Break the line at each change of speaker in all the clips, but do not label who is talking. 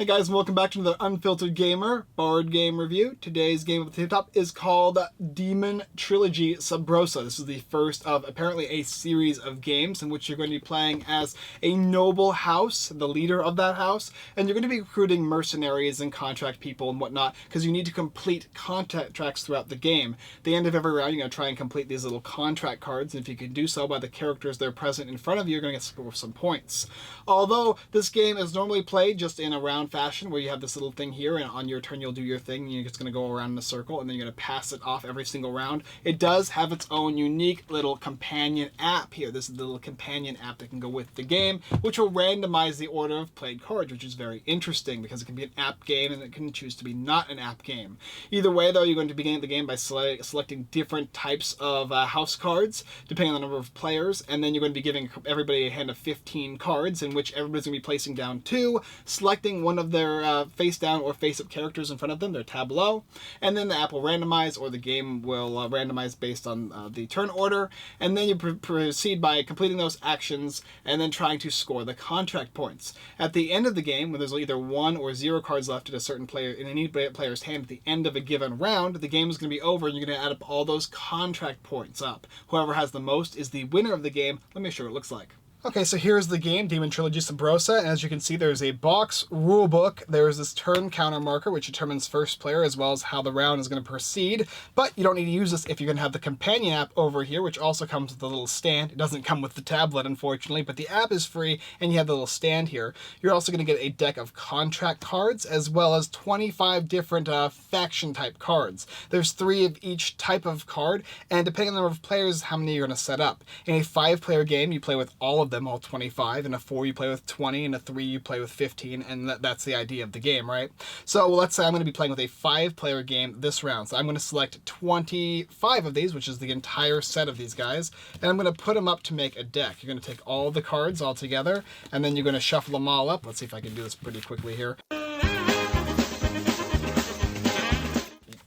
Hey guys, and welcome back to the Unfiltered Gamer board game review. Today's game at the top is called Daemon Trilogy Subrosa. This is the first of apparently a series of games in which you're going to be playing as a noble house, the leader of that house, and you're going to be recruiting mercenaries and contract people and whatnot because you need to complete contracts throughout the game. At the end of every round, you're going to try and complete these little contract cards, and if you can do so by the characters that are present in front of you, you're going to get some points. Although this game is normally played just in a round fashion where you have this little thing here and on your turn you'll do your thing and you're just going to go around in a circle and then you're going to pass it off every single round. It does have its own unique little companion app here. This is the little companion app that can go with the game, which will randomize the order of played cards, which is very interesting because it can be an app game and it can choose to be not an app game. Either way though, you're going to begin the game by selecting different types of house cards depending on the number of players, and then you're going to be giving everybody a hand of 15 cards in which everybody's going to be placing down 2, selecting one of their face down or face up characters in front of them, their tableau, and then the app will randomize, or the game will randomize based on the turn order, and then you proceed by completing those actions and then trying to score the contract points. At the end of the game, when there's either 1 or 0 cards left at a certain player in any player's hand at the end of a given round, the game is going to be over and you're going to add up all those contract points up. Whoever has the most is the winner of the game. Let me show you what it looks like. Okay, so here's the game, Daemon Trilogy Subrosa, and as you can see there's a box rulebook, there's this turn counter marker which determines first player as well as how the round is going to proceed, but you don't need to use this if you're going to have the companion app over here, which also comes with a little stand. It doesn't come with the tablet unfortunately, but the app is free and you have the little stand here. You're also going to get a deck of contract cards as well as 25 different faction type cards. There's 3 of each type of card, and depending on the number of players, how many you're going to set up. In a 5-player game, you play with all of them, all 25. In a 4 you play with 20, in a 3 you play with 15, and that's the idea of the game, right? So let's say I'm going to be playing with a 5-player game this round. So I'm going to select 25 of these, which is the entire set of these guys, and I'm going to put them up to make a deck. You're going to take all the cards all together, and then you're going to shuffle them all up. Let's see if I can do this pretty quickly here.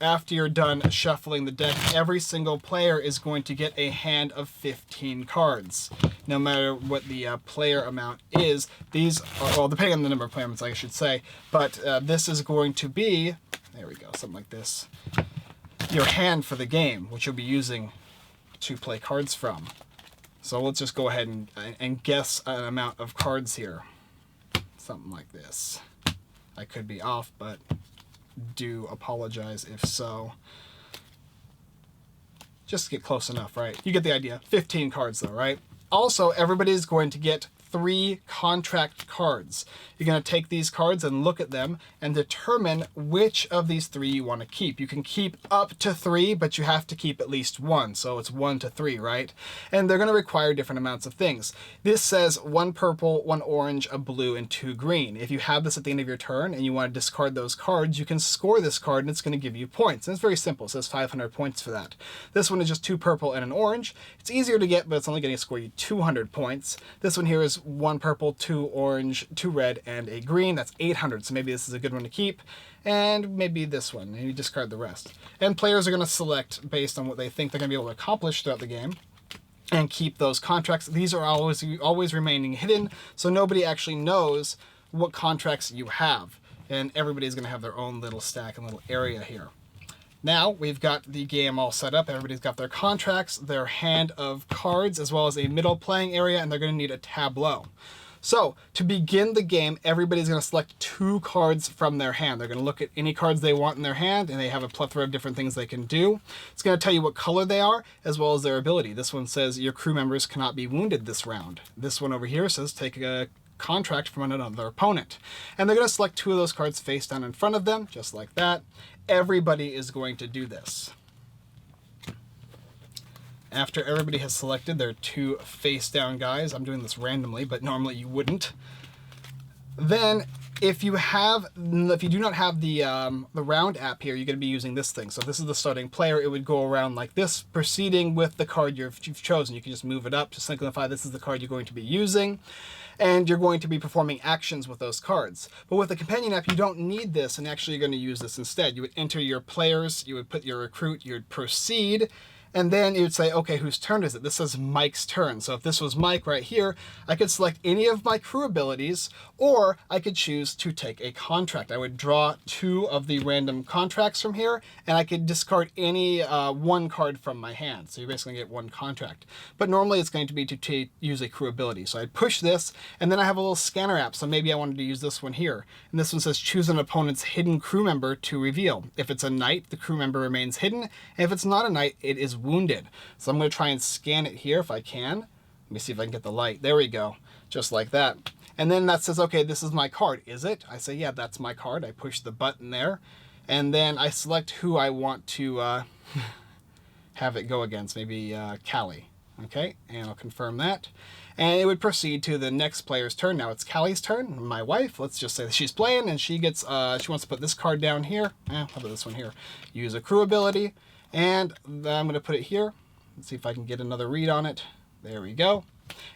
After you're done shuffling the deck, every single player is going to get a hand of 15 cards. No matter what the player amount is, these are, well, depending on the number of player amounts, I should say, but this is going to be, there we go, something like this, your hand for the game, which you'll be using to play cards from. So let's just go ahead and guess an amount of cards here. Something like this. I could be off, but do apologize if so. Just get close enough, right? You get the idea. 15 cards though, right? Also, everybody's going to get 3 contract cards. You're going to take these cards and look at them and determine which of these 3 you want to keep. You can keep up to 3, but you have to keep at least 1. So it's 1 to 3, right? And they're going to require different amounts of things. This says 1 purple, 1 orange, a blue, and 2 green. If you have this at the end of your turn and you want to discard those cards, you can score this card and it's going to give you points. And it's very simple. It says 500 points for that. This one is just 2 purple and an orange. It's easier to get, but it's only going to score you 200 points. This one here is 1 purple, 2 orange, 2 red, and a green. That's 800, so maybe this is a good one to keep. And maybe this one, and you discard the rest. And players are going to select based on what they think they're going to be able to accomplish throughout the game and keep those contracts. These are always remaining hidden, so nobody actually knows what contracts you have. And everybody's going to have their own little stack and little area here. Now we've got the game all set up. Everybody's got their contracts, their hand of cards, as well as a middle playing area, and they're going to need a tableau. So to begin the game, everybody's going to select 2 cards from their hand. They're going to look at any cards they want in their hand, and they have a plethora of different things they can do. It's going to tell you what color they are, as well as their ability. This one says your crew members cannot be wounded this round. This one over here says take a contract from another opponent. And they're going to select 2 of those cards face down in front of them, just like that. Everybody is going to do this. After everybody has selected their 2 face down guys, I'm doing this randomly, but normally you wouldn't. Then if you do not have the round app here, you're going to be using this thing. So if this is the starting player, it would go around like this, proceeding with the card you've chosen. You can just move it up to signify this is the card you're going to be using, and you're going to be performing actions with those cards. But with the companion app, you don't need this, and actually you're going to use this instead. You would enter your players, you would put your recruit, you would proceed, And then you would say, okay, whose turn is it? This says Mike's turn. So if this was Mike right here, I could select any of my crew abilities, or I could choose to take a contract. I would draw 2 of the random contracts from here, and I could discard any 1 card from my hand. So you basically get 1 contract. But normally it's going to be to use a crew ability. So I'd push this, and then I have a little scanner app. So maybe I wanted to use this one here. And this one says choose an opponent's hidden crew member to reveal. If it's a knight, the crew member remains hidden. And if it's not a knight, it is wounded. So I'm going to try and scan it here if I can. Let me see if I can get the light. There we go. Just like that. And then that says, okay, this is my card. Is it? I say, yeah, that's my card. I push the button there. And then I select who I want to have it go against. Maybe Callie. Okay, and I'll confirm that. And it would proceed to the next player's turn. Now it's Callie's turn. My wife, let's just say that she's playing, and she gets, she wants to put this card down here. How about this one here? Use a crew ability. And I'm going to put it here. Let's see if I can get another read on it. There we go.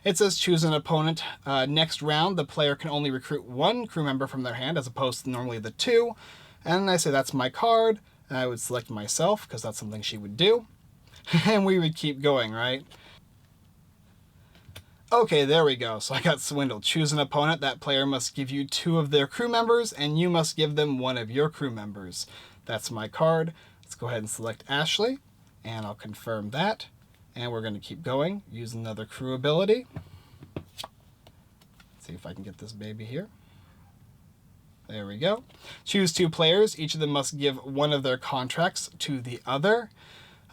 It says choose an opponent. Next round, the player can only recruit 1 crew member from their hand as opposed to normally the 2. And I say that's my card. And I would select myself because that's something she would do. And we would keep going, right? Okay, there we go. So I got swindled. Choose an opponent. That player must give you 2 of their crew members, and you must give them 1 of your crew members. That's my card. Let's go ahead and select Ashley, and I'll confirm that. And we're going to keep going. Use another crew ability. Let's see if I can get this baby here. There we go. Choose 2 players. Each of them must give 1 of their contracts to the other.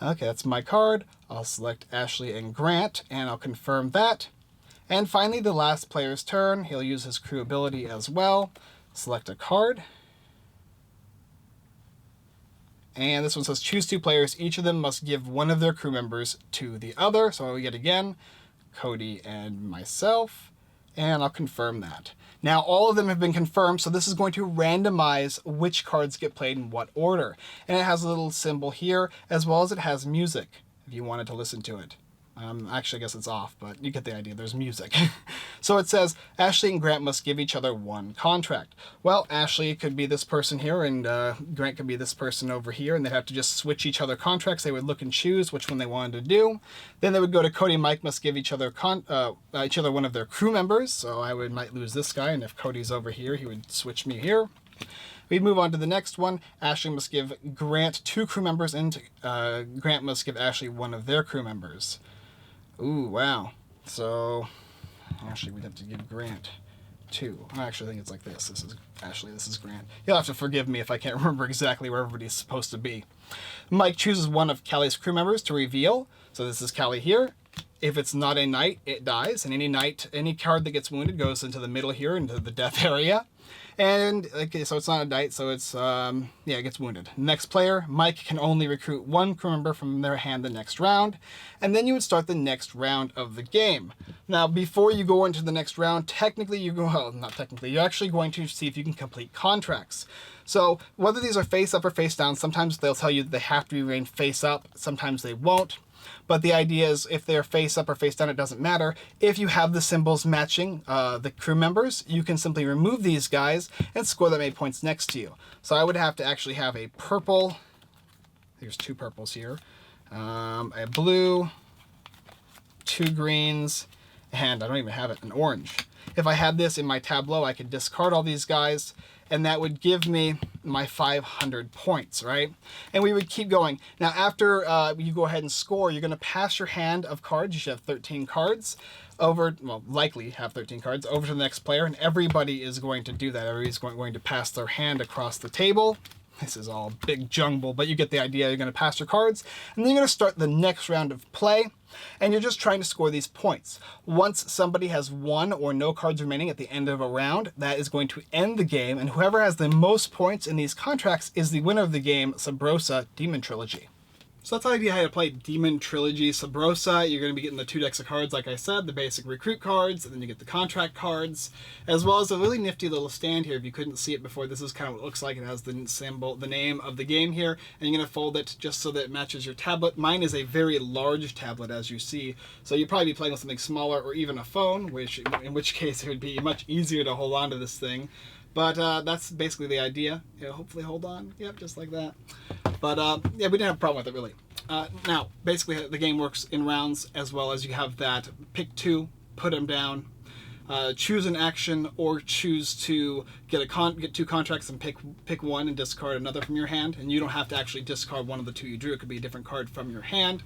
Okay, that's my card. I'll select Ashley and Grant, and I'll confirm that. And finally, the last player's turn. He'll use his crew ability as well. Select a card. And this one says choose 2 players. Each of them must give 1 of their crew members to the other. So we get again, Cody and myself. And I'll confirm that. Now all of them have been confirmed, so this is going to randomize which cards get played in what order. And it has a little symbol here, as well as it has music, if you wanted to listen to it. Actually, I guess it's off, but you get the idea. There's music. So it says, Ashley and Grant must give each other 1 contract. Well, Ashley could be this person here, and Grant could be this person over here, and they'd have to just switch each other contracts. They would look and choose which one they wanted to do. Then they would go to Cody and Mike must give each other 1 of their crew members. So I might lose this guy, and if Cody's over here, he would switch me here. We'd move on to the next one. Ashley must give Grant 2 crew members, and Grant must give Ashley 1 of their crew members. Ooh, wow. So, actually, we'd have to give Grant 2. I actually think it's like this. This is Ashley, this is Grant. You'll have to forgive me if I can't remember exactly where everybody's supposed to be. Mike chooses 1 of Callie's crew members to reveal. So this is Callie here. If it's not a knight, it dies. And any card that gets wounded goes into the middle here, into the death area. And, okay, so it's not a knight, so it's, yeah, it gets wounded. Next player, Mike can only recruit 1 crew member from their hand the next round. And then you would start the next round of the game. Now, before you go into the next round, technically well, not technically, you're actually going to see if you can complete contracts. So, whether these are face up or face down, sometimes they'll tell you that they have to remain face up, sometimes they won't. But the idea is if they're face up or face down, it doesn't matter. If you have the symbols matching the crew members, you can simply remove these guys and score them 8 points next to you. So I would have to actually have a purple, there's 2 purples here, a blue, 2 greens, and I don't even have it, an orange. If I had this in my tableau, I could discard all these guys, and that would give me my 500 points, right? And we would keep going. Now, after you go ahead and score, you're going to pass your hand of cards. You should have 13 cards over, well, likely have 13 cards, over to the next player, and everybody is going to do that. Everybody's going to pass their hand across the table. This is all big jumble, but you get the idea. You're going to pass your cards, and then you're going to start the next round of play, and you're just trying to score these points. Once somebody has 1 or no cards remaining at the end of a round, that is going to end the game, and whoever has the most points in these contracts is the winner of the game, Subrosa Daemon Trilogy. So that's the idea how to play Daemon Trilogy Subrosa. You're going to be getting the 2 decks of cards, like I said, the basic recruit cards, and then you get the contract cards, as well as a really nifty little stand here. If you couldn't see it before, this is kind of what it looks like. It has the symbol, the name of the game here, and you're going to fold it just so that it matches your tablet. Mine is a very large tablet, as you see, so you'd probably be playing with something smaller or even a phone, in which case it would be much easier to hold on to this thing. But that's basically the idea. It'll hopefully hold on. Yep, just like that. But yeah, we didn't have a problem with it really. Now, basically the game works in rounds, as well as you have that pick two, put them down, choose an action, or choose to get two contracts and pick one and discard another from your hand. And you don't have to actually discard one of the two you drew. It could be a different card from your hand.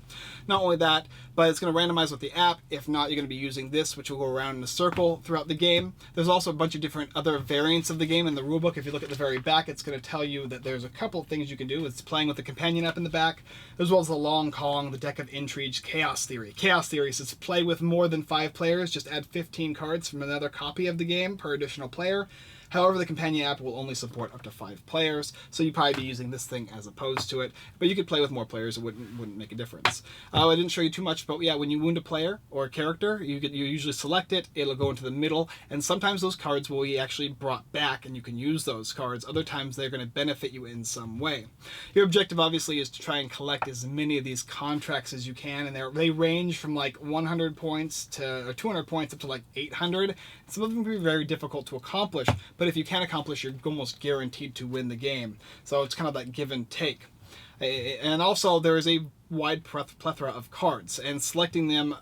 Not only that, but it's going to randomize with the app. If not, you're going to be using this, which will go around in a circle throughout the game. There's also a bunch of different other variants of the game in the rulebook. If you look at the very back, it's going to tell you that there's a couple of things you can do. It's playing with the companion app in the back, as well as the long Kong, the deck of intrigue, chaos theory. Chaos theory says play with more than 5 players. Just add 15 cards from another copy of the game per additional player. However, the companion app will only support up to 5 players, so you'd probably be using this thing as opposed to it. But you could play with more players; it wouldn't make a difference. I didn't show you too much, but yeah, when you wound a player or a character, you usually select it. It'll go into the middle, and sometimes those cards will be actually brought back, and you can use those cards. Other times, they're going to benefit you in some way. Your objective, obviously, is to try and collect as many of these contracts as you can, and they range from like 100 points to 200 points up to like 800. Some of them can be very difficult to accomplish, but if you can accomplish, you're almost guaranteed to win the game. So it's kind of that give and take. And also, there is a wide plethora of cards, and selecting them,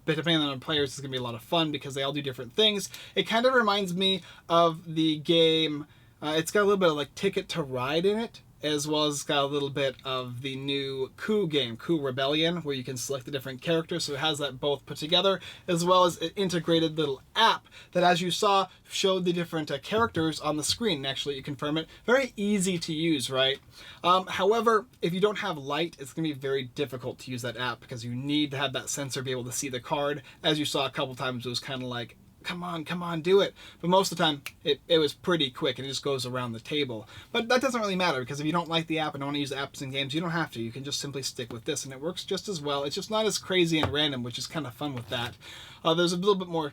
depending on the players, is going to be a lot of fun because they all do different things. It kind of reminds me of the game, it's got a little bit of like Ticket to Ride in it, as well as got a little bit of the new Coup game, Coup Rebellion, where you can select the different characters, so it has that both put together, as well as an integrated little app that, as you saw, showed the different characters on the screen, and actually you confirm it. Very easy to use, right? However, if you don't have light, it's going to be very difficult to use that app, because you need to have that sensor be able to see the card. As you saw a couple times, it was kind of like, come on, do it. But most of the time, it was pretty quick, and it just goes around the table. But that doesn't really matter, because if you don't like the app and don't want to use apps in games, you don't have to. You can just simply stick with this, and it works just as well. It's just not as crazy and random, which is kind of fun with that. There's a little bit more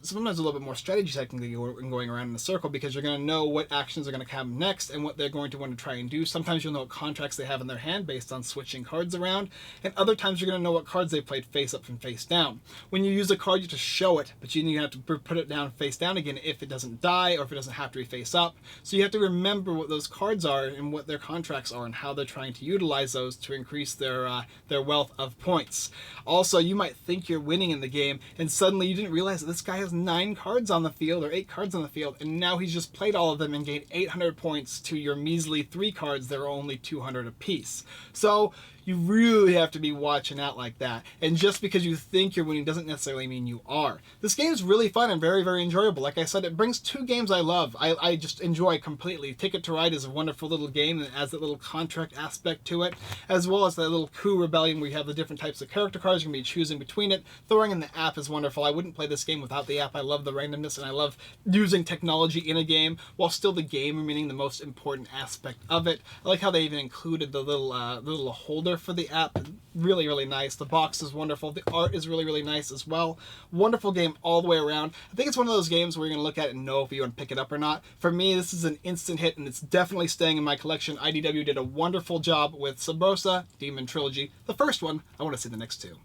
sometimes a little bit more strategy technically going around in a circle, because you're going to know what actions are going to come next and what they're going to want to try and do. Sometimes you'll know what contracts they have in their hand based on switching cards around, and other times you're going to know what cards they played face up and face down. When you use a card, you just show it, but you have to put it down face down again if it doesn't die or if it doesn't have to be face up. So you have to remember what those cards are and what their contracts are and how they're trying to utilize those to increase their wealth of points. Also, you might think you're winning in the game, and suddenly you didn't realize that this guy has 9 cards on the field, or 8 cards on the field, and now he's just played all of them and gained 800 points to your measly 3 cards that are only 200 apiece. So you really have to be watching out like that. And just because you think you're winning doesn't necessarily mean you are. This game is really fun and very, very enjoyable. Like I said, it brings 2 games I love. I just enjoy completely. Ticket to Ride is a wonderful little game that adds that little contract aspect to it, as well as that little Coup Rebellion where you have the different types of character cards. You're going to be choosing between it. Throwing in the app is wonderful. I wouldn't play this game without the app. I love the randomness, and I love using technology in a game while still the game remaining the most important aspect of it. I like how they even included the little holder for the app. Really, really nice. The box is wonderful. The art is really, really nice as well. Wonderful game all the way around. I think it's one of those games where you're going to look at it and know if you want to pick it up or not. For me, this is an instant hit, and it's definitely staying in my collection. IDW did a wonderful job with Subrosa, Daemon Trilogy. The first one, I want to see the next 2.